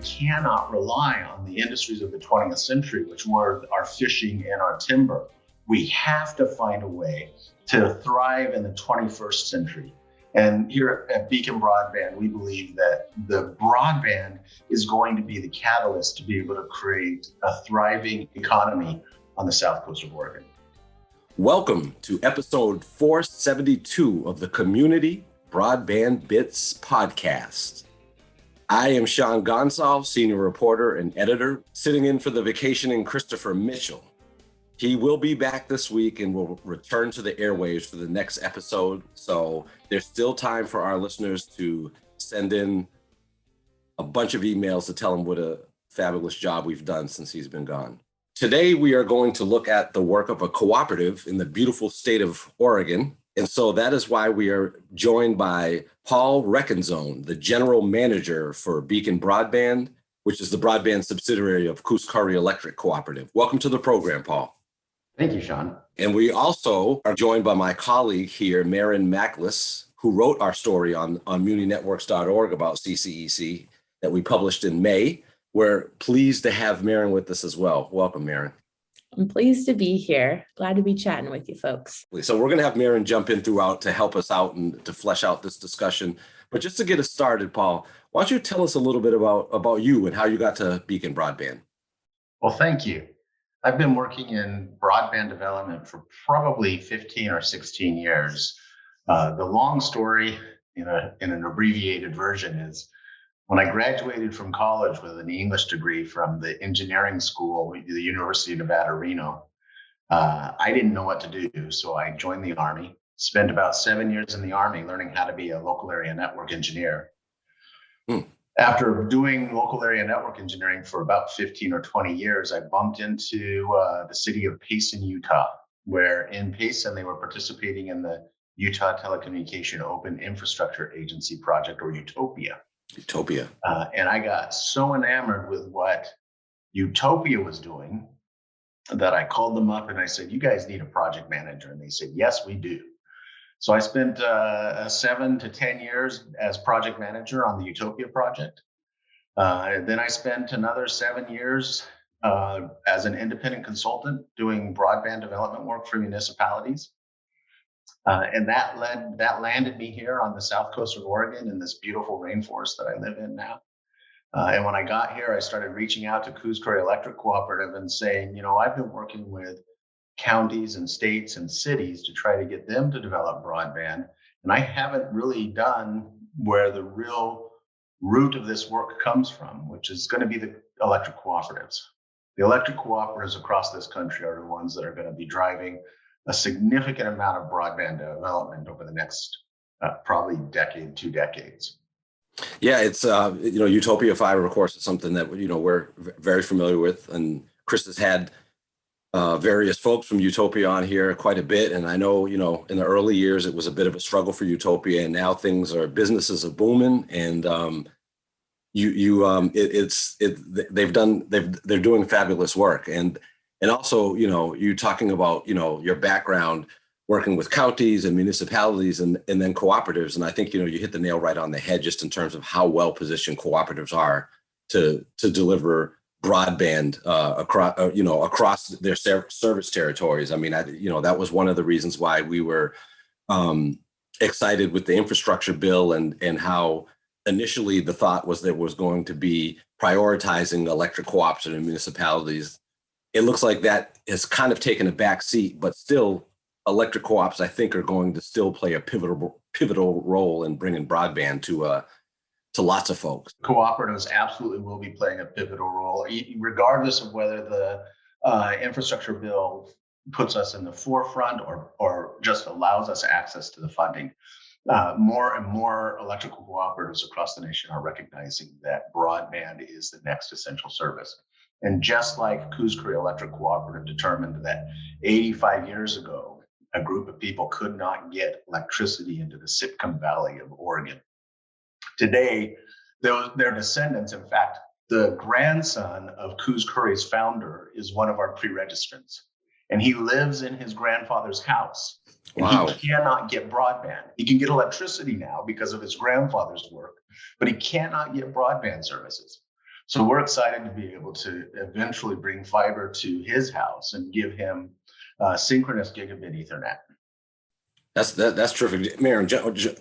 cannot rely on the industries of the 20th century, which were our fishing and our timber. We have to find a way to thrive in the 21st century. And here at Beacon Broadband, we believe that the broadband is going to be the catalyst to be able to create a thriving economy on the south coast of Oregon. Welcome to episode 472 of the Community Broadband Bits podcast. I am Sean Gonsalves, senior reporter and editor, sitting in for the vacationing Christopher Mitchell. He will be back this week and will return to the airwaves for the next episode. So there's still time for our listeners to send in a bunch of emails to tell him what a fabulous job we've done since he's been gone. Today, we are going to look at the work of a cooperative in the beautiful state of Oregon. And so that is why we are joined by Paul Reckenzone, the general manager for Beacon Broadband, which is the broadband subsidiary of Coos Curry Electric Cooperative. Welcome to the program, Paul. Thank you, Sean. And we also are joined by my colleague here, Maren Mackless, who wrote our story on muninetworks.org about CCEC that we published in May. We're pleased to have Maren with us as well. Welcome, Maren. I'm pleased to be here. Glad to be chatting with you folks. So we're going to have Maren jump in throughout to help us out and to flesh out this discussion. But just to get us started, Paul, why don't you tell us a little bit about you and how you got to Beacon Broadband? Well, thank you. I've been working in broadband development for probably 15 or 16 years. The long story in an abbreviated version is when I graduated from college with an English degree from the engineering school, the University of Nevada, Reno, I didn't know what to do. So I joined the Army, spent about 7 years in the Army learning how to be a local area network engineer. After doing local area network engineering for about 15 or 20 years, I bumped into the city of Payson, Utah, where in Payson, they were participating in the Utah Telecommunication Open Infrastructure Agency project, or Utopia. And I got so enamored with what Utopia was doing that I called them up and I said, "You guys need a project manager." And they said, "Yes, we do." So I spent 7 to 10 years as project manager on the Utopia project. Then I spent another 7 years as an independent consultant doing broadband development work for municipalities. And that landed me here on the south coast of Oregon in this beautiful rainforest that I live in now. And when I got here, I started reaching out to Coos Curry Electric Cooperative and saying, I've been working with counties and states and cities to try to get them to develop broadband. And I haven't really done where the real root of this work comes from, which is going to be the electric cooperatives. The electric cooperatives across this country are the ones that are going to be driving a significant amount of broadband development over the next probably decade, 2 decades. Yeah, it's, Utopia Fiber, of course, is something that, we're very familiar with. And Chris has had various folks from Utopia on here quite a bit. And I know, in the early years, it was a bit of a struggle for Utopia. And now businesses are booming. And they're doing fabulous work. And also, you talking about, your background working with counties and municipalities and then cooperatives. And I think, you hit the nail right on the head just in terms of how well positioned cooperatives are to deliver broadband across their service territories. I mean, that was one of the reasons why we were excited with the infrastructure bill and how initially the thought was there was going to be prioritizing electric cooperatives and municipalities. It looks like that has kind of taken a back seat, but still electric co-ops, I think, are going to still play a pivotal role in bringing broadband to lots of folks. Cooperatives absolutely will be playing a pivotal role, regardless of whether the infrastructure bill puts us in the forefront or just allows us access to the funding. More and more electrical cooperatives across the nation are recognizing that broadband is the next essential service. And just like Coos Curry Electric Cooperative determined that 85 years ago, a group of people could not get electricity into the Sitcom Valley of Oregon. Today, their descendants, in fact, the grandson of Coos Curry's founder is one of our pre-registrants. And he lives in his grandfather's house. And Wow. He cannot get broadband. He can get electricity now because of his grandfather's work, but he cannot get broadband services. So we're excited to be able to eventually bring fiber to his house and give him synchronous gigabit Ethernet. That's terrific. Maren,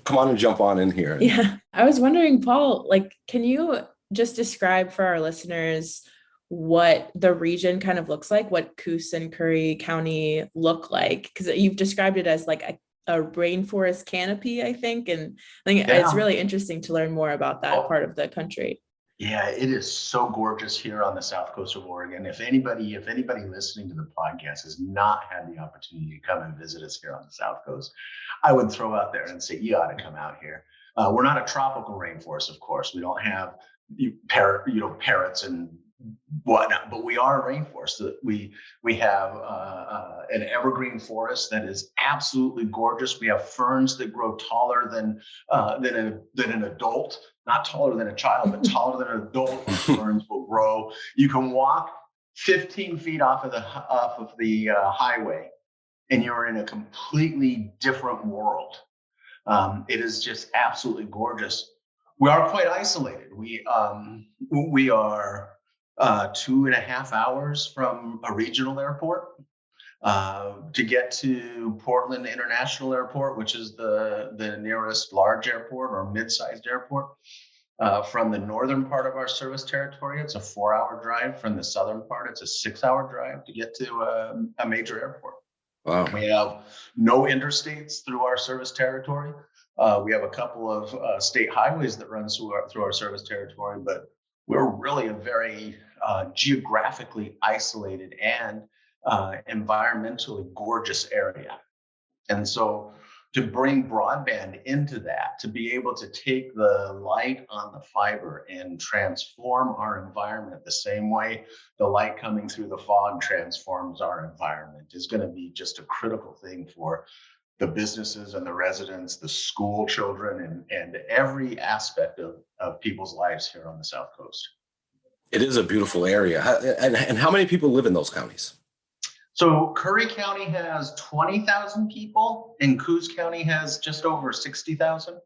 come on and jump on in here. Yeah, I was wondering, Paul, like, can you just describe for our listeners what the region kind of looks like, what Coos and Curry County look like? Because you've described it as like a rainforest canopy, I think. And I think it's really interesting to learn more about that part of the country. Yeah, it is so gorgeous here on the south coast of Oregon. If anybody listening to the podcast has not had the opportunity to come and visit us here on the south coast, I would throw out there and say you ought to come out here. We're not a tropical rainforest, of course. We don't have parrots and whatnot, but we are a rainforest. We have an evergreen forest that is absolutely gorgeous. We have ferns that grow taller than an adult. Not taller than a child, but taller than an adult. Ferns will grow. You can walk 15 feet off of the highway, and you're in a completely different world. It is just absolutely gorgeous. We are quite isolated. We are 2.5 hours from a regional airport. To get to Portland International Airport, which is the nearest large airport or mid-sized airport. From the northern part of our service territory, it's a 4-hour drive. From the southern part, it's a 6-hour drive to get to a major airport. Wow. We have no interstates through our service territory. We have a couple of state highways that run through our service territory, but we're really a very geographically isolated and environmentally gorgeous area. And so to bring broadband into that, to be able to take the light on the fiber and transform our environment the same way the light coming through the fog transforms our environment is going to be just a critical thing for the businesses and the residents, the school children, and every aspect of people's lives here on the South Coast. It is a beautiful area. And how many people live in those counties? So Curry County has 20,000 people, and Coos County has just over 60,000.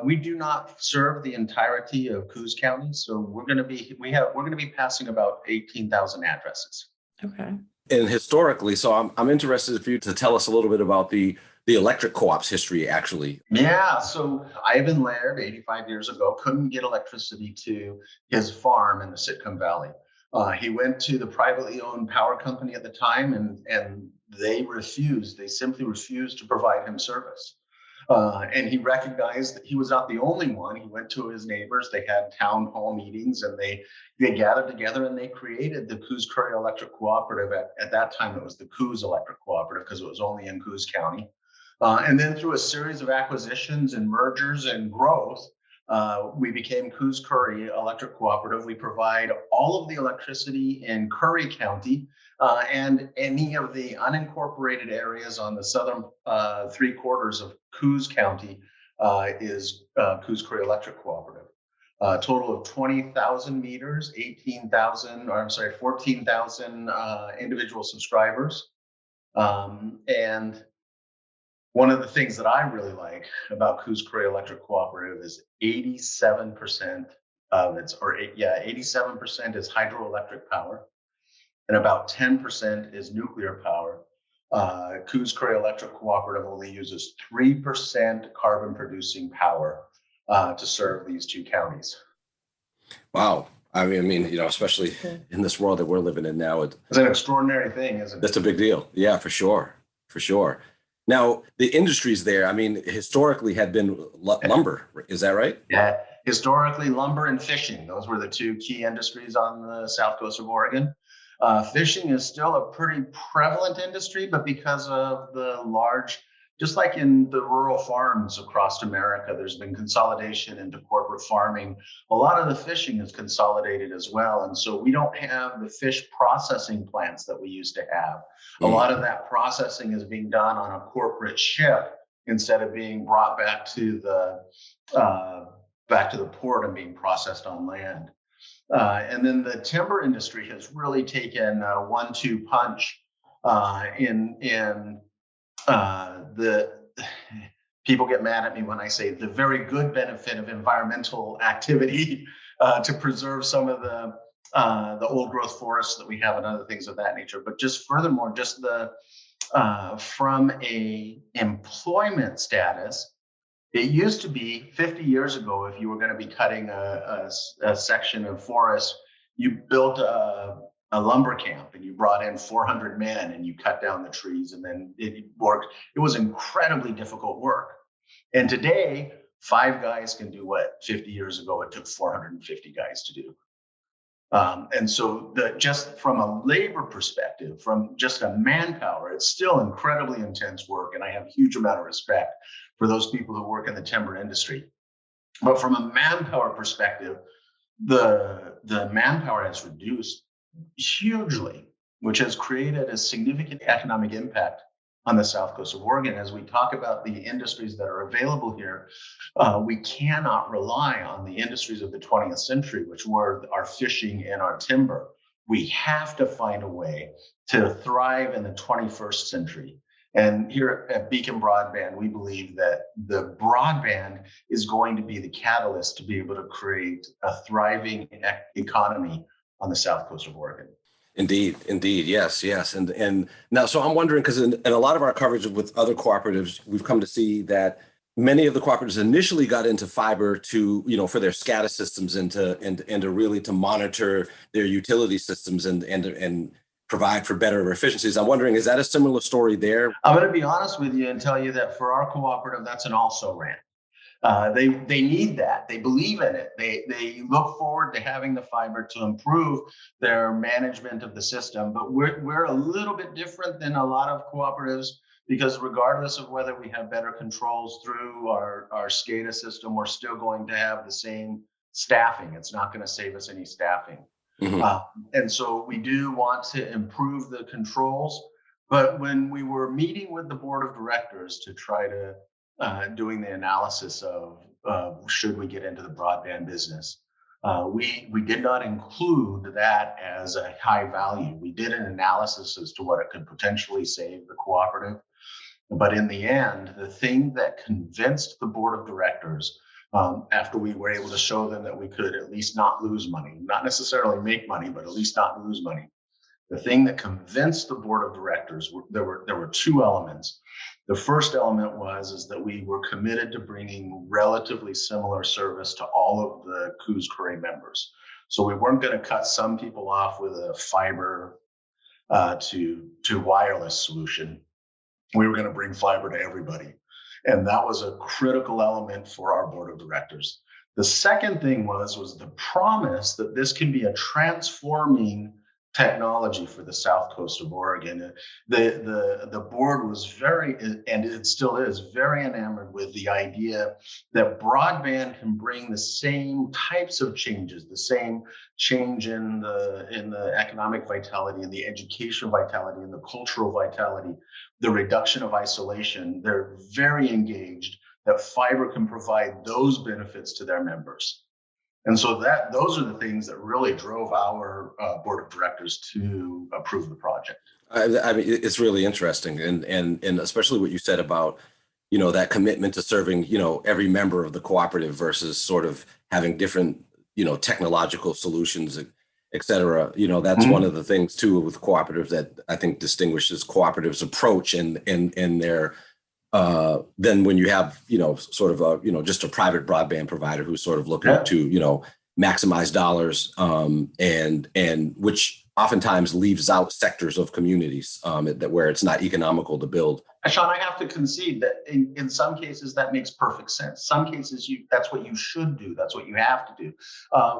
We do not serve the entirety of Coos County, so we're going to be passing about 18,000 addresses. Okay. And historically, so I'm interested for you to tell us a little bit about the electric co-op's history, actually. Yeah, so Ivan Laird, 85 years ago, couldn't get electricity to his farm in the Sitcomb Valley. He went to the privately owned power company at the time, and they simply refused to provide him service. And he recognized that he was not the only one. He went to his neighbors. They had town hall meetings, and they gathered together and they created the Coos Curry Electric Cooperative. At that time, it was the Coos Electric Cooperative because it was only in Coos County. And then through a series of acquisitions and mergers and growth, we became Coos Curry Electric Cooperative. We provide all of the electricity in Curry County and any of the unincorporated areas on the southern 3/4 of Coos County is Coos Curry Electric Cooperative. A total of 20,000 meters, 14,000 individual subscribers. And one of the things that I really like about Coos Curry Electric Cooperative is 87% of its, 87% is hydroelectric power, and about 10% is nuclear power. Coos Curry Electric Cooperative only uses 3% carbon producing power to serve these two counties. Wow. I mean, especially in this world that we're living in now, it's an extraordinary thing, isn't it? That's a big deal. Yeah, for sure. For sure. Now, the industries there, I mean, historically had been lumber. Is that right? Yeah, historically lumber and fishing. Those were the two key industries on the south coast of Oregon. Fishing is still a pretty prevalent industry, but because of the large, just like in the rural farms across America, there's been consolidation into corporate farming. A lot of the fishing is consolidated as well. And so we don't have the fish processing plants that we used to have. A lot of that processing is being done on a corporate ship instead of being brought back to the port and being processed on land. And then the timber industry has really taken a 1-2 punch in the people get mad at me when I say the very good benefit of environmental activity to preserve some of the old growth forests that we have and other things of that nature. But just furthermore, just from a employment status, it used to be 50 years ago, if you were going to be cutting a section of forest, you built a lumber camp and you brought in 400 men and you cut down the trees, and then it worked. It was incredibly difficult work. And today, 5 guys can do what 50 years ago it took 450 guys to do. And so just from a labor perspective, from just a manpower, it's still incredibly intense work. And I have a huge amount of respect for those people who work in the timber industry. But from a manpower perspective, the manpower has reduced hugely, which has created a significant economic impact on the south coast of Oregon. As we talk about the industries that are available here, we cannot rely on the industries of the 20th century, which were our fishing and our timber. We have to find a way to thrive in the 21st century. And here at Beacon Broadband, we believe that the broadband is going to be the catalyst to be able to create a thriving economy on the south coast of Oregon. Indeed, yes. And now, so I'm wondering, because in a lot of our coverage with other cooperatives, we've come to see that many of the cooperatives initially got into fiber to, for their SCADA systems and to really to monitor their utility systems and provide for better efficiencies. I'm wondering, is that a similar story there? I'm going to be honest with you and tell you that for our cooperative, that's an also ran. They need that. They believe in it. They look forward to having the fiber to improve their management of the system. But we're a little bit different than a lot of cooperatives, because regardless of whether we have better controls through our SCADA system, we're still going to have the same staffing. It's not going to save us any staffing. Mm-hmm. And so we do want to improve the controls. But when we were meeting with the board of directors to try to doing the analysis of should we get into the broadband business, we did not include that as a high value. We did an analysis as to what it could potentially save the cooperative. But in the end, the thing that convinced the board of directors, after we were able to show them that we could at least not lose money, not necessarily make money, but at least not lose money, the thing that convinced the board of directors, there were 2 elements. The first element is that we were committed to bringing relatively similar service to all of the Coos Curry members. So we weren't going to cut some people off with a fiber to wireless solution. We were going to bring fiber to everybody. And that was a critical element for our board of directors. The second thing was the promise that this can be a transforming technology for the south coast of Oregon. The board was very, and it still is, very enamored with the idea that broadband can bring the same types of changes, the same change in the economic vitality, and the education vitality, and the cultural vitality, the reduction of isolation. They're very engaged that fiber can provide those benefits to their members. And so those are the things that really drove our board of directors to approve the project. I mean, it's really interesting, and especially what you said about, that commitment to serving, every member of the cooperative versus sort of having different, technological solutions, et cetera. That's mm-hmm. one of the things too with cooperatives that I think distinguishes cooperatives' approach and their. Then when you have, sort of just a private broadband provider who's sort of looking to, maximize dollars, and which oftentimes leaves out sectors of communities where it's not economical to build. Sean, I have to concede that in some cases that makes perfect sense. Some cases that's what you should do. That's what you have to do.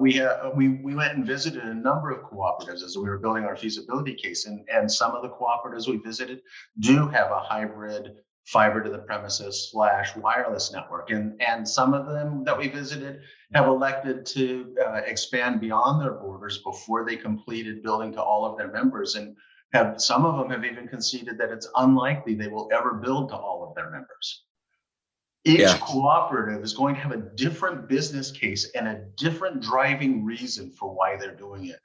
We went and visited a number of cooperatives as we were building our feasibility case, and some of the cooperatives we visited do have a hybrid fiber to the premises / wireless network. And some of them that we visited have elected to expand beyond their borders before they completed building to all of their members. And some of them have even conceded that it's unlikely they will ever build to all of their members. Each cooperative is going to have a different business case and a different driving reason for why they're doing it.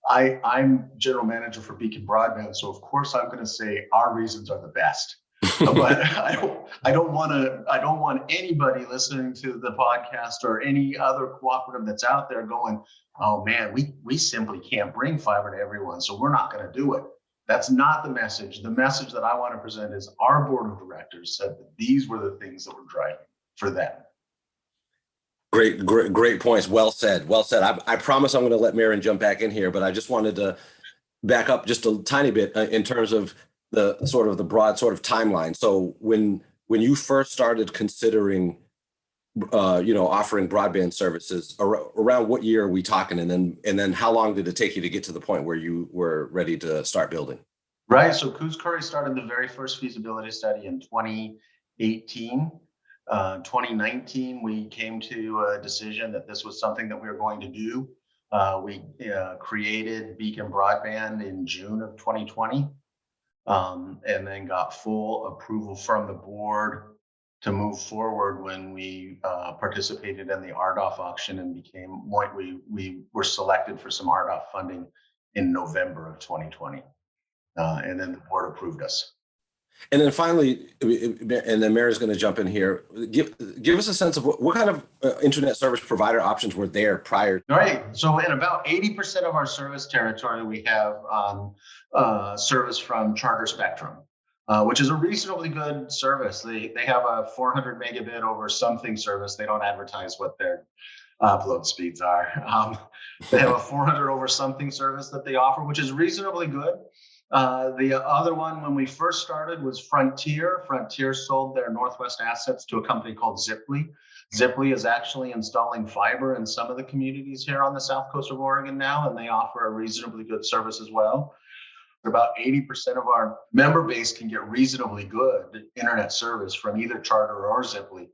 I'm general manager for Beacon Broadband, so of course I'm going to say our reasons are the best. But I don't want anybody listening to the podcast or any other cooperative that's out there going, oh man, we simply can't bring fiber to everyone, so we're not going to do it. That's not the message. The message that I want to present is our board of directors said that these were the things that were driving for them. Great points. Well said. Well said. I promise I'm going to let Marion jump back in here, but I just wanted to back up just a tiny bit in terms of the sort of the broad sort of timeline. So when you first started considering, offering broadband services, around what year are we talking? And then how long did it take you to get to the point where you were ready to start building? Right. So Coos Curry started the very first feasibility study in 2018. 2019, we came to a decision that this was something that we were going to do. We created Beacon Broadband in June of 2020, and then got full approval from the board to move forward when we participated in the RDOF auction and we were selected for some RDOF funding in November of 2020. And then the board approved us. And then finally, and then Mary's going to jump in here. Give us a sense of what kind of internet service provider options were there prior. All right. So in about 80% of our service territory, we have service from Charter Spectrum, which is a reasonably good service. They have a 400 megabit over something service. They don't advertise what their upload speeds are. They have a 400 over something service that they offer, which is reasonably good. The other one, when we first started, was Frontier. Frontier sold their Northwest assets to a company called Ziply. Ziply is actually installing fiber in some of the communities here on the south coast of Oregon now, and they offer a reasonably good service as well. About 80% of our member base can get reasonably good internet service from either Charter or Ziply.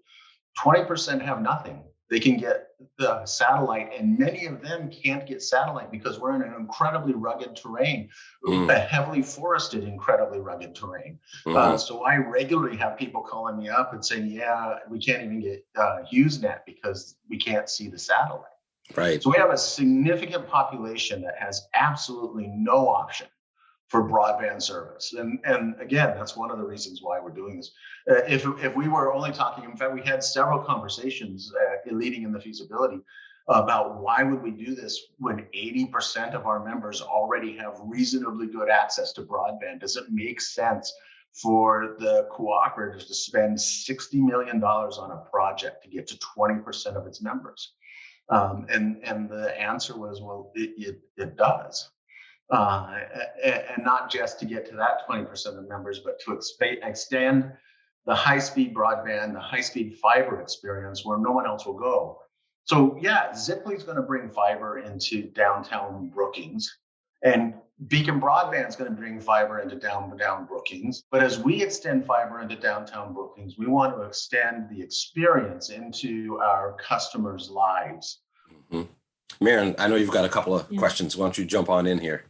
20% have nothing. They can get the satellite, and many of them can't get satellite because we're in an incredibly rugged terrain, a heavily forested, incredibly rugged terrain. So I regularly have people calling me up and saying, yeah, we can't even get HughesNet because we can't see the satellite. Right. So we have a significant population that has absolutely no option for broadband service. And again, that's one of the reasons why we're doing this. If we were only talking, in fact, we had several conversations leading in the feasibility about why would we do this when 80% of our members already have reasonably good access to broadband? Does it make sense for the cooperative to spend $60 million on a project to get to 20% of its members? And the answer was, well, it does. And not just to get to that 20% of members, but to extend the high-speed broadband, the high-speed fiber experience where no one else will go. So yeah, Ziply is going to bring fiber into downtown Brookings, and Beacon Broadband is going to bring fiber into downtown Brookings. But as we extend fiber into downtown Brookings, we want to extend the experience into our customers' lives. Marion, I know you've got a couple of questions. Why don't you jump on in here?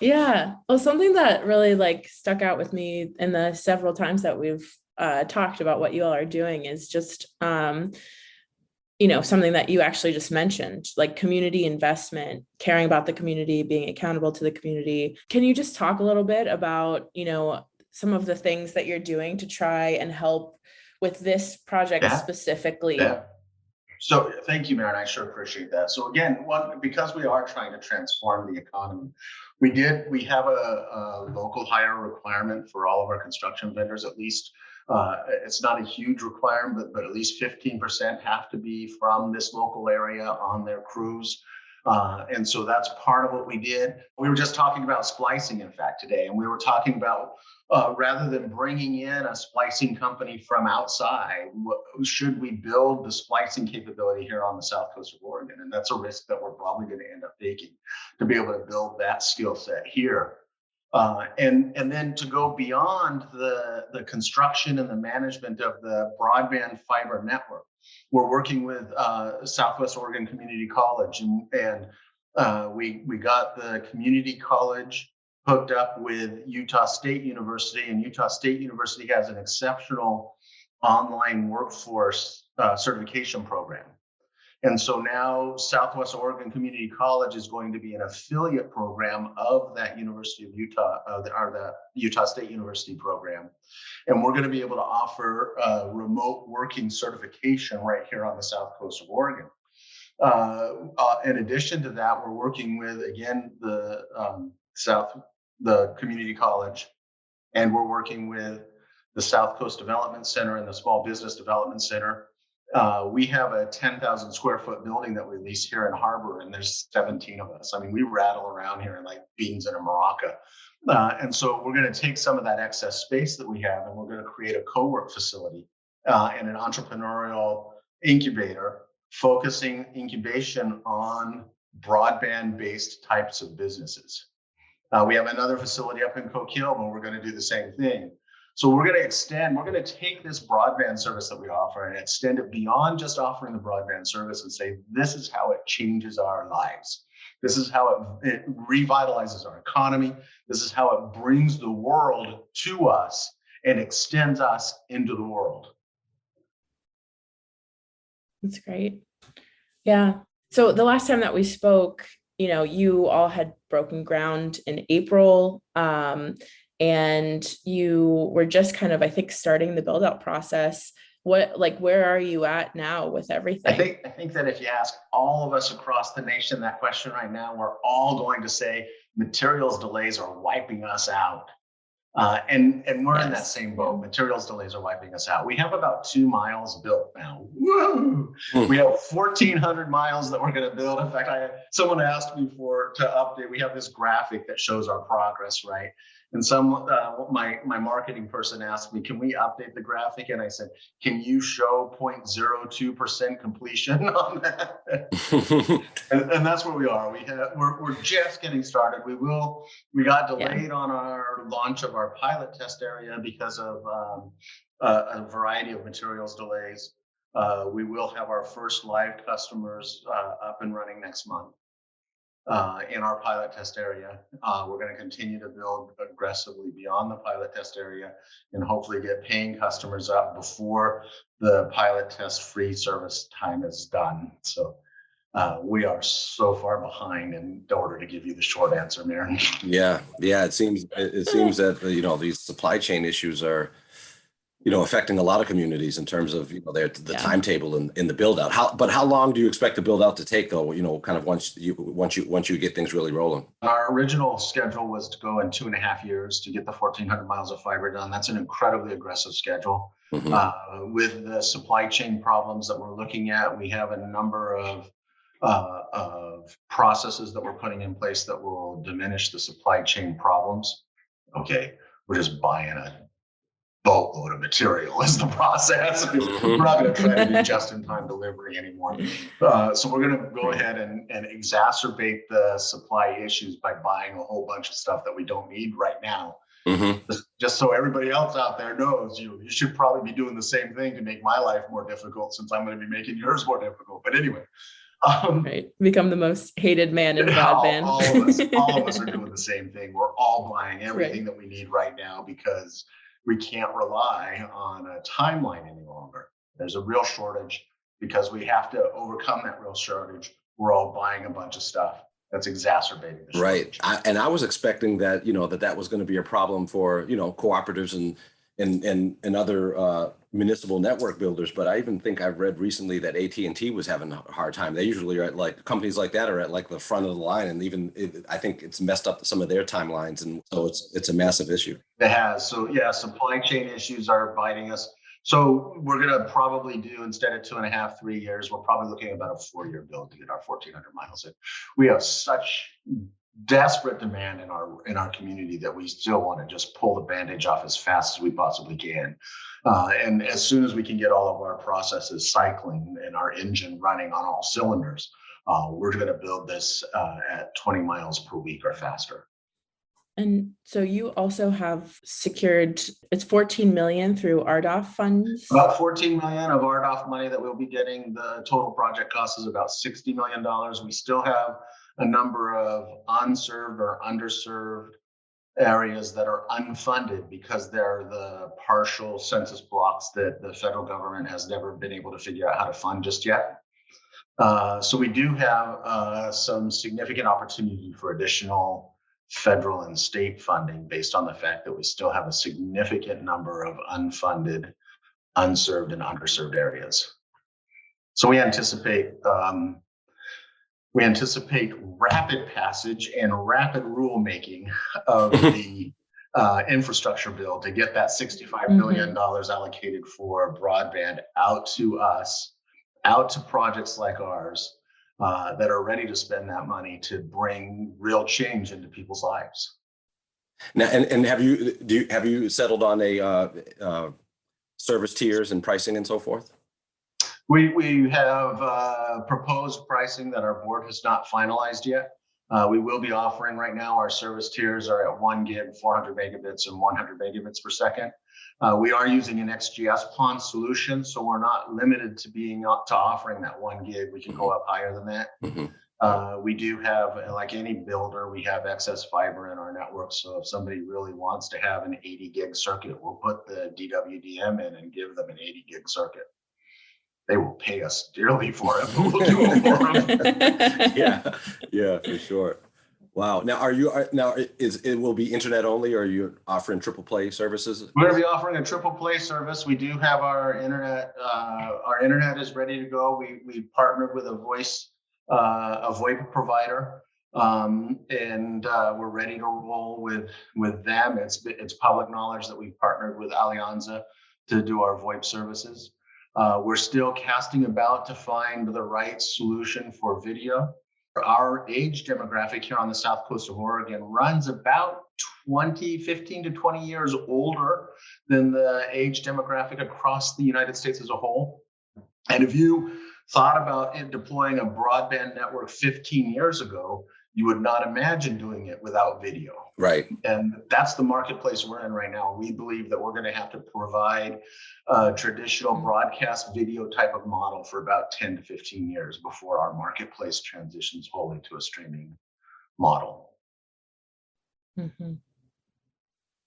Yeah. Well, something that really stuck out with me in the several times that we've talked about what you all are doing is just, something that you actually just mentioned, like community investment, caring about the community, being accountable to the community. Can you just talk a little bit about, some of the things that you're doing to try and help with this project specifically? Yeah. So thank you, Marion. I sure appreciate that. So again, because we are trying to transform the economy, we have a local hire requirement for all of our construction vendors. At least it's not a huge requirement, but at least 15% have to be from this local area on their crews. And so that's part of what we did. We were just talking about splicing, in fact, today, and we were talking about rather than bringing in a splicing company from outside, should we build the splicing capability here on the south coast of Oregon? And that's a risk that we're probably going to end up taking, to be able to build that skill set here. And then to go beyond the construction and the management of the broadband fiber network, we're working with Southwest Oregon Community College, and we got the community college hooked up with Utah State University, and Utah State University has an exceptional online workforce certification program. And so now Southwest Oregon Community College is going to be an affiliate program of that University of Utah, or the Utah State University program. And we're going to be able to offer remote working certification right here on the south coast of Oregon. In addition to that, we're working with, again, the community college, and we're working with the South Coast Development Center and the Small Business Development Center. We have a 10,000 square foot building that we lease here in Harbor, and there's 17 of us. I mean, we rattle around here like beans in a maraca. And so we're going to take some of that excess space that we have, and we're going to create a co-work facility and an entrepreneurial incubator focusing incubation on broadband-based types of businesses. We have another facility up in Coquille, and we're going to do the same thing. So we're going to take this broadband service that we offer and extend it beyond just offering the broadband service and say, this is how it changes our lives. This is how it revitalizes our economy. This is how it brings the world to us and extends us into the world. That's great. Yeah. So the last time that we spoke, you all had broken ground in April, and you were just kind of, I think, starting the build out process. Where are you at now with everything? I think that if you ask all of us across the nation that question right now, we're all going to say materials delays are wiping us out. And we're in that same boat. Materials delays are wiping us out. We have about 2 miles built now. Woo! We have 1,400 miles that we're going to build. In fact, someone asked me to update. We have this graphic that shows our progress, right? And my marketing person asked me, can we update the graphic? And I said, can you show 0.02% completion on that? and that's where we are. We're just getting started. We got delayed on our launch of our pilot test area because of a variety of materials delays. We will have our first live customers up and running next month. In our pilot test area. We're going to continue to build aggressively beyond the pilot test area and hopefully get paying customers up before the pilot test free service time is done. So we are so far behind in order to give you the short answer, Maren. Yeah. It seems that these supply chain issues are affecting a lot of communities in terms of the timetable in the build out. How long do you expect the build out to take, though? Kind of once you get things really rolling. Our original schedule was to go in 2.5 years to get the 1,400 miles of fiber done. That's an incredibly aggressive schedule. Mm-hmm. With the supply chain problems that we're looking at, we have a number of processes that we're putting in place that will diminish the supply chain problems. Okay, we're just buying a boatload of material is the process. We're not going to try to do just-in-time delivery anymore. So we're going to go ahead and exacerbate the supply issues by buying a whole bunch of stuff that we don't need right now. Mm-hmm. Just so everybody else out there knows, you should probably be doing the same thing to make my life more difficult, since I'm going to be making yours more difficult. But anyway. Right. Become the most hated man in broadband. All of us are doing the same thing. We're all buying everything that we need right now because we can't rely on a timeline any longer. There's a real shortage. Because we have to overcome that real shortage, we're all buying a bunch of stuff that's exacerbating the shortage. Right. And I was expecting that, that was going to be a problem for, cooperatives and other municipal network builders. But I even think I've read recently that AT&T was having a hard time. They usually are at companies like that are at the front of the line. And I think it's messed up some of their timelines. And so it's a massive issue. It has. So yeah, supply chain issues are biting us. So we're going to probably do, instead of 2.5, 3 years, we're probably looking at about a 4-year build to get our 1,400 miles in. We have such desperate demand in our community that we still want to just pull the bandage off as fast as we possibly can. And as soon as we can get all of our processes cycling and our engine running on all cylinders, we're going to build this at 20 miles per week or faster. And so you also have secured, it's 14 million through RDOF funds? About 14 million of RDOF money that we'll be getting. The total project cost is about $60 million. We still have a number of unserved or underserved areas that are unfunded because they're the partial census blocks that the federal government has never been able to figure out how to fund just yet. So we do have some significant opportunity for additional federal and state funding based on the fact that we still have a significant number of unfunded, unserved, and underserved areas. So we anticipate rapid passage and rapid rulemaking of the infrastructure bill to get that $65 billion allocated for broadband out to us, out to projects like ours that are ready to spend that money to bring real change into people's lives. Now, and have you settled on a service tiers and pricing and so forth? We have proposed pricing that our board has not finalized yet. We will be offering right now, our service tiers are at 1 gig, 400 megabits, and 100 megabits per second. We are using an XGS-PON solution, so we're not limited to offering that 1 gig. We can go up higher than that. We do have, like any builder, we have excess fiber in our network. So if somebody really wants to have an 80 gig circuit, we'll put the DWDM in and give them an 80 gig circuit. They will pay us dearly for it, but we'll do it for them. Yeah, for sure. Wow. Now, it will be internet only, or are you offering triple play services? We're going to be offering a triple play service. We do have our internet. Our internet is ready to go. We partnered with a VoIP provider, and we're ready to roll with them. It's public knowledge that we've partnered with Alianza to do our VoIP services. We're still casting about to find the right solution for video. Our age demographic here on the south coast of Oregon runs about 15 to 20 years older than the age demographic across the United States as a whole. And if you thought about deploying a broadband network 15 years ago, you would not imagine doing it without video. Right. And that's the marketplace we're in right now. We believe that we're going to have to provide a traditional broadcast video type of model for about 10 to 15 years before our marketplace transitions wholly to a streaming model.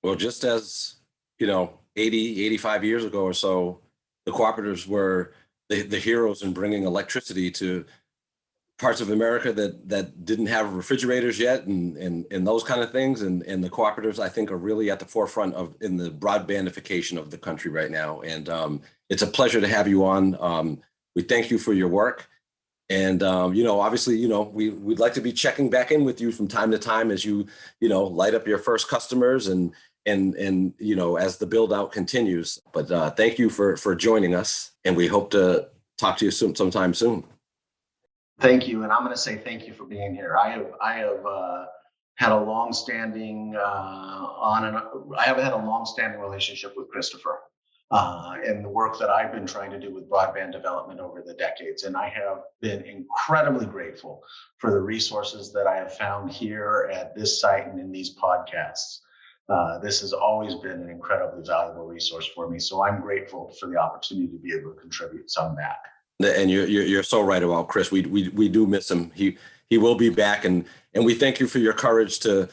Well, just as, 85 years ago or so, the cooperatives were the heroes in bringing electricity to parts of America that didn't have refrigerators yet and those kind of things. And the cooperatives, I think, are really at the forefront in the broadbandification of the country right now. And it's a pleasure to have you on. We thank you for your work. And, obviously, we'd like to be checking back in with you from time to time as you light up your first customers and as the build out continues. But thank you for joining us. And we hope to talk to you sometime soon. Thank you, and I'm going to say thank you for being here. I have had a long-standing relationship with Christopher and the work that I've been trying to do with broadband development over the decades, and I have been incredibly grateful for the resources that I have found here at this site and in these podcasts. This has always been an incredibly valuable resource for me, so I'm grateful for the opportunity to be able to contribute some back. And you're so right about Chris. We do miss him. He will be back, and we thank you for your courage to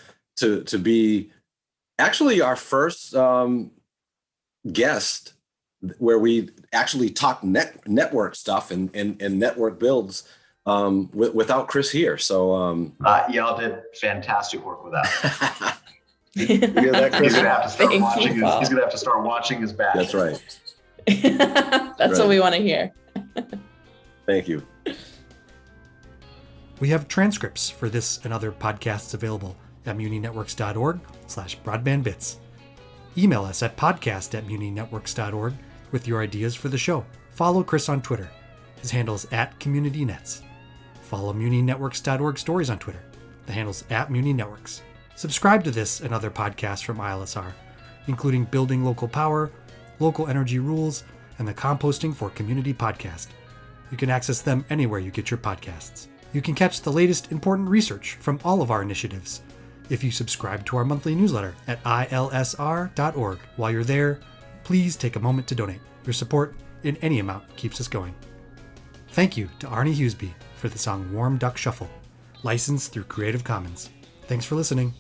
be actually our first guest where we actually talk network stuff and network builds without Chris here. So y'all did fantastic work with that. You hear that, Chris? He's gonna have to start watching his back. That's right. That's what we want to hear. Thank you. We have transcripts for this and other podcasts available at muninetworks.org/broadbandbits. Email us at podcast@muninetworks.org with your ideas for the show. Follow Chris on Twitter. His handle is @CommunityNets. Follow muninetworks.org stories on Twitter. The handle's @muninetworks. Subscribe to this and other podcasts from ILSR, including Building Local Power, Local Energy Rules, and the Composting for Community podcast. You can access them anywhere you get your podcasts. You can catch the latest important research from all of our initiatives if you subscribe to our monthly newsletter at ilsr.org. While you're there, please take a moment to donate. Your support in any amount keeps us going. Thank you to Arnie Hughesby for the song Warm Duck Shuffle, licensed through Creative Commons. Thanks for listening.